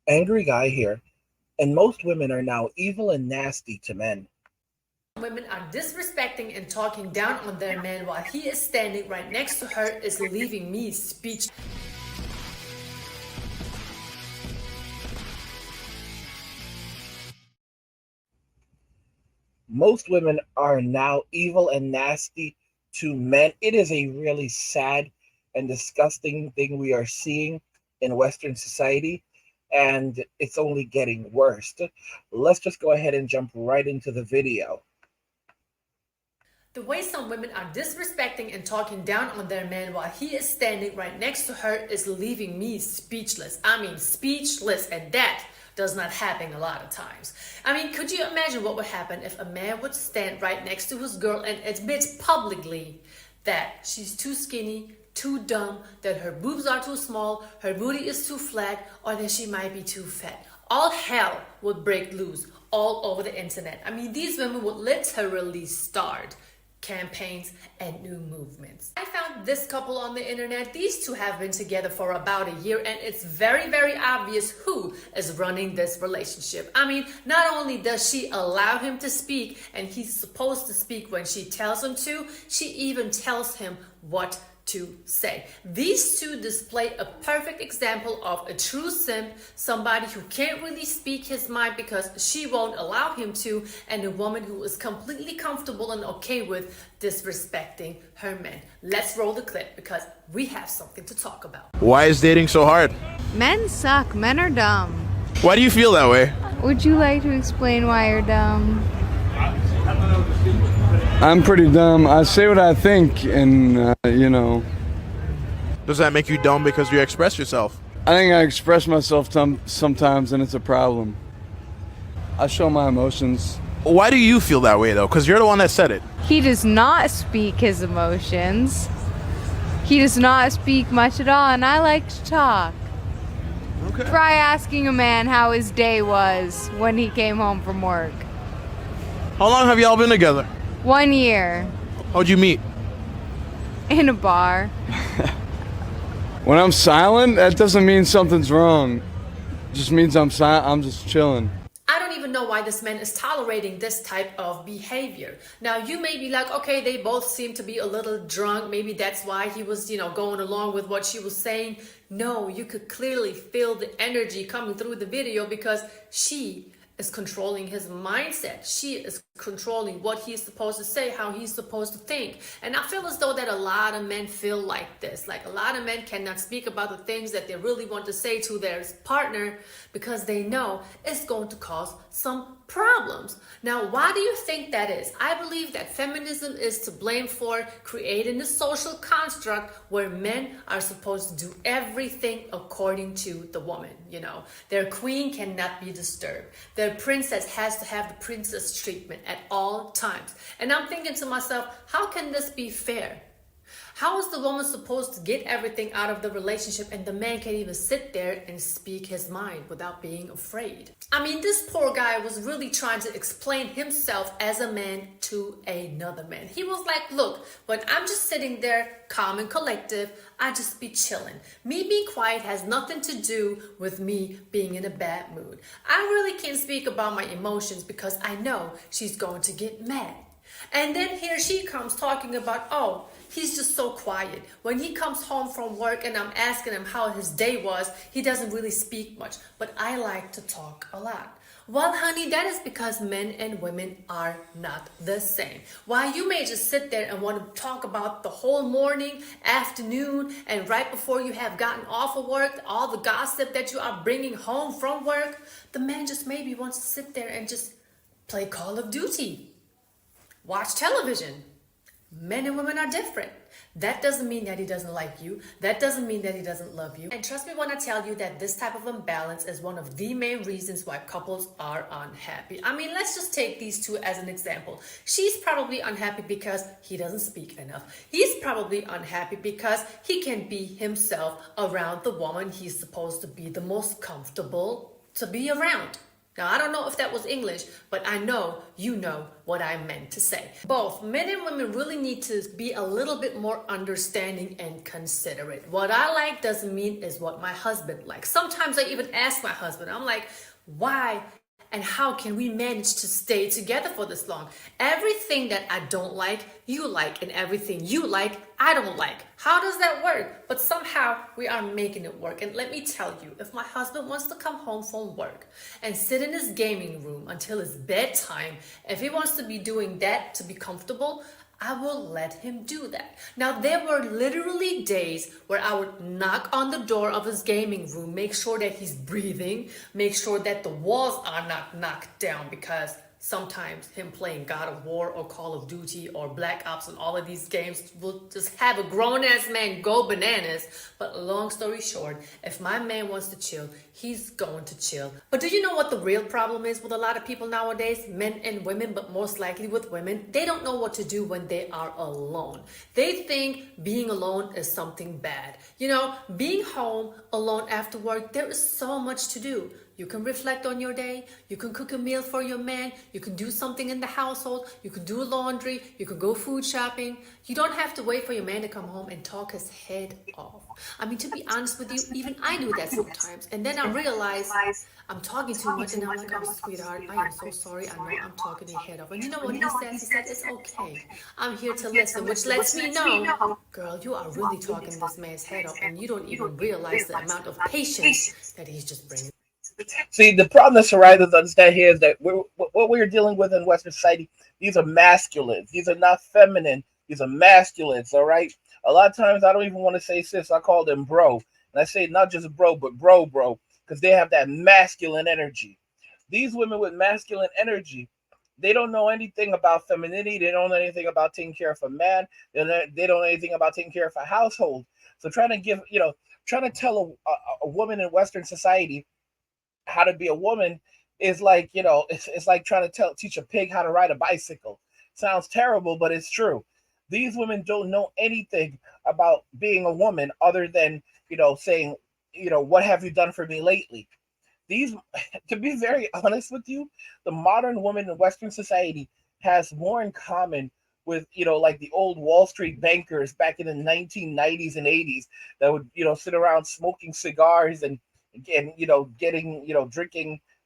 Angry guy here, and most women are now evil and nasty to men. Women are disrespecting and talking down on their man while he is standing right next to her is leaving me speechless. Most women are now evil and nasty to men. It is a really sad and disgusting thing we are seeing in Western society, and it's only getting worse. Let's just go ahead and jump right into the video. The way some women are disrespecting and talking down on their man while he is standing right next to her is leaving me speechless. I mean, speechless, and that does not happen a lot of times. I mean, could you imagine what would happen if a man would stand right next to his girl and admit publicly that she's too skinny, too dumb, that her boobs are too small, her booty is too flat, or that she might be too fat? All hell would break loose all over the internet. I mean, these women would literally start campaigns and new movements. I found this couple on the internet. These two have been together for about a year, and it's very, very obvious who is running this relationship. I mean, not only does she allow him to speak, and he's supposed to speak when she tells him to, she even tells him what to say. These two display a perfect example of a true simp, somebody who can't really speak his mind because she won't allow him to, and a woman who is completely comfortable and okay with disrespecting her man. Let's roll the clip because we have something to talk about. Why is dating so hard? Men suck. Men are dumb. Why do you feel that way? Would you like to explain why you're dumb? I'm pretty dumb. I say what I think, and Does that make you dumb because you express yourself? I think I express myself sometimes, and it's a problem. I show my emotions. Why do you feel that way though? Because you're the one that said it. He does not speak his emotions. He does not speak much at all, and I like to talk. Okay. Try asking a man how his day was when he came home from work. How long have y'all been together? 1 year. How'd you meet? In a bar. When I'm silent, that doesn't mean something's wrong. It just means I'm silent. I'm just chilling. I don't even know why this man is tolerating this type of behavior. Now, you may be like, okay, they both seem to be a little drunk. Maybe that's why he was, going along with what she was saying. No, you could clearly feel the energy coming through the video because she is controlling his mindset. She is controlling what he's supposed to say, how he's supposed to think. And I feel as though that a lot of men feel like this. Like a lot of men cannot speak about the things that they really want to say to their partner because they know it's going to cause some problems. Now, why do you think that is? I believe that feminism is to blame for creating a social construct where men are supposed to do everything according to the woman. Their queen cannot be disturbed. Their princess has to have the princess treatment at all times. And I'm thinking to myself, how can this be fair? How is the woman supposed to get everything out of the relationship and the man can't even sit there and speak his mind without being afraid? I mean, this poor guy was really trying to explain himself as a man to another man. He was like, look, when I'm just sitting there calm and collective, I just be chilling. Me being quiet has nothing to do with me being in a bad mood. I really can't speak about my emotions because I know she's going to get mad. And then here she comes talking about, oh, he's just so quiet. When he comes home from work and I'm asking him how his day was, he doesn't really speak much. But I like to talk a lot. Well, honey, that is because men and women are not the same. While you may just sit there and want to talk about the whole morning, afternoon, and right before you have gotten off of work, all the gossip that you are bringing home from work, the man just maybe wants to sit there and just play Call of Duty. Watch television. Men and women are different. That doesn't mean that he doesn't like you. That doesn't mean that he doesn't love you. And trust me when I tell you that this type of imbalance is one of the main reasons why couples are unhappy. I mean, let's just take these two as an example. She's probably unhappy because he doesn't speak enough. He's probably unhappy because he can be himself around the woman he's supposed to be the most comfortable to be around. Now, I don't know if that was English, but I know you know what I meant to say. Both men and women really need to be a little bit more understanding and considerate. What I like doesn't mean is what my husband likes. Sometimes I even ask my husband, I'm like, why and how can we manage to stay together for this long? Everything that I don't like, you like, and everything you like, I don't like. How does that work? But somehow we are making it work. And let me tell you, if my husband wants to come home from work and sit in his gaming room until it's bedtime, if he wants to be doing that to be comfortable, I will let him do that. Now, there were literally days where I would knock on the door of his gaming room, make sure that he's breathing, make sure that the walls are not knocked down, because sometimes him playing God of War or Call of Duty or Black Ops and all of these games will just have a grown-ass man go bananas. But long story short, if my man wants to chill, he's going to chill. But do you know what the real problem is with a lot of people nowadays? Men and women, but most likely with women. They don't know what to do when they are alone. They think being alone is something bad. You know, being home alone after work, there is so much to do. You can reflect on your day. You can cook a meal for your man. You can do something in the household. You can do laundry. You can go food shopping. You don't have to wait for your man to come home and talk his head off. I mean, to be honest with you, even I do that sometimes. And then I realize I'm talking too much, and I'm like, oh, sweetheart, I am so sorry. I know I'm talking your head off. And you know what he says? He said, it's okay. I'm here to listen, which lets me know, girl, you are really talking this man's head off, and you don't even realize the amount of patience that he's just bringing. See, the problem that Saraitas understand here is that what we're dealing with in Western society, these are masculines. These are not feminine. These are masculines, all right? A lot of times I don't even want to say sis. I call them bro. And I say not just bro, but bro, because they have that masculine energy. These women with masculine energy, they don't know anything about femininity. They don't know anything about taking care of a man. They don't know anything about taking care of a household. So trying to tell a woman in Western society how to be a woman is like, it's like trying to teach a pig how to ride a bicycle. Sounds terrible, but it's true. These women don't know anything about being a woman other than, saying, what have you done for me lately? These, to be very honest with you, the modern woman in Western society has more in common with, like the old Wall Street bankers back in the 1990s and 80s that would, sit around smoking cigars and getting,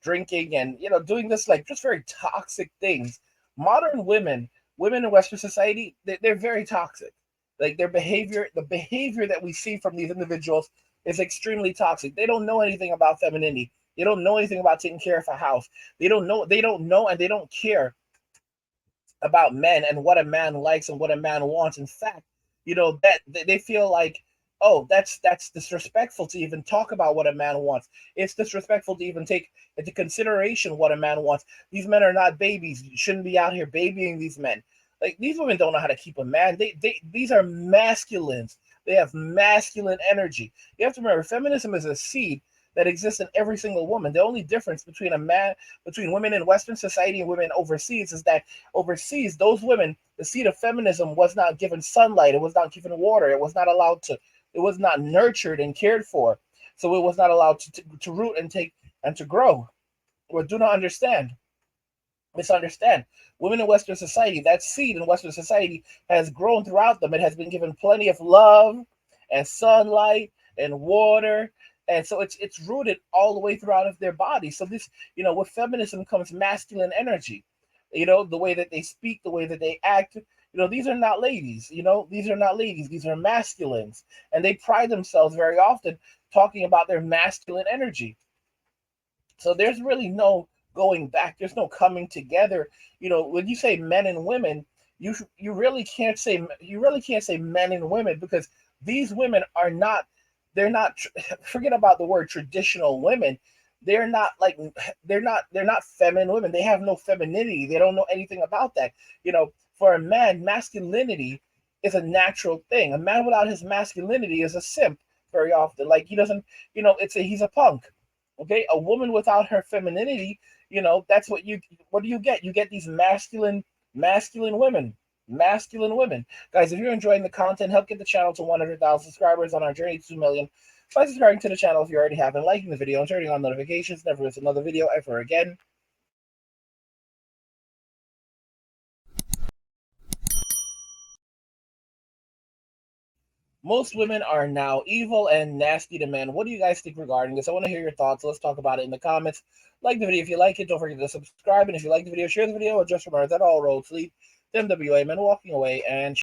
drinking and, doing this, like, just very toxic things. Modern women in Western society, they're very toxic. Like, the behavior that we see from these individuals is extremely toxic. They don't know anything about femininity. They don't know anything about taking care of a house. They don't know, and they don't care about men and what a man likes and what a man wants. In fact, that they feel like, oh, that's disrespectful to even talk about what a man wants. It's disrespectful to even take into consideration what a man wants. These men are not babies. You shouldn't be out here babying these men. Like, these women don't know how to keep a man. These are masculines. They have masculine energy. You have to remember, feminism is a seed that exists in every single woman. The only difference between women in Western society and women overseas is that overseas, those women, the seed of feminism was not given sunlight. It was not given water. It was not nurtured and cared for. So it was not allowed to root and to grow. Well, do not misunderstand. Women in Western society, that seed in Western society has grown throughout them. It has been given plenty of love and sunlight and water. And so it's rooted all the way throughout of their body. So this, with feminism comes masculine energy. The way that they speak, the way that they act. These are not ladies. These are not ladies. These are masculines. And they pride themselves very often talking about their masculine energy. So there's really no going back. There's no coming together. When you say men and women, you really can't say men and women, because these women are not. They're not. Forget about the word traditional women. They're not like they're not feminine women. They have no femininity. They don't know anything about that. For a man, masculinity is a natural thing. A man without his masculinity is a simp very often. Like, he doesn't, he's a punk. Okay, a woman without her femininity, that's what do you get? You get these masculine women. Masculine women. Guys, if you're enjoying the content, help get the channel to 100,000 subscribers on our journey to 2 million. by subscribing to the channel if you already haven't, liking the video, and turning on notifications. Never miss another video ever again. Most women are now evil and nasty to men. What do you guys think regarding this? I want to hear your thoughts. Let's talk about it in the comments. Like the video if you like it. Don't forget to subscribe. And if you like the video, share the video. Or just remember that all roads lead to MWA men walking away and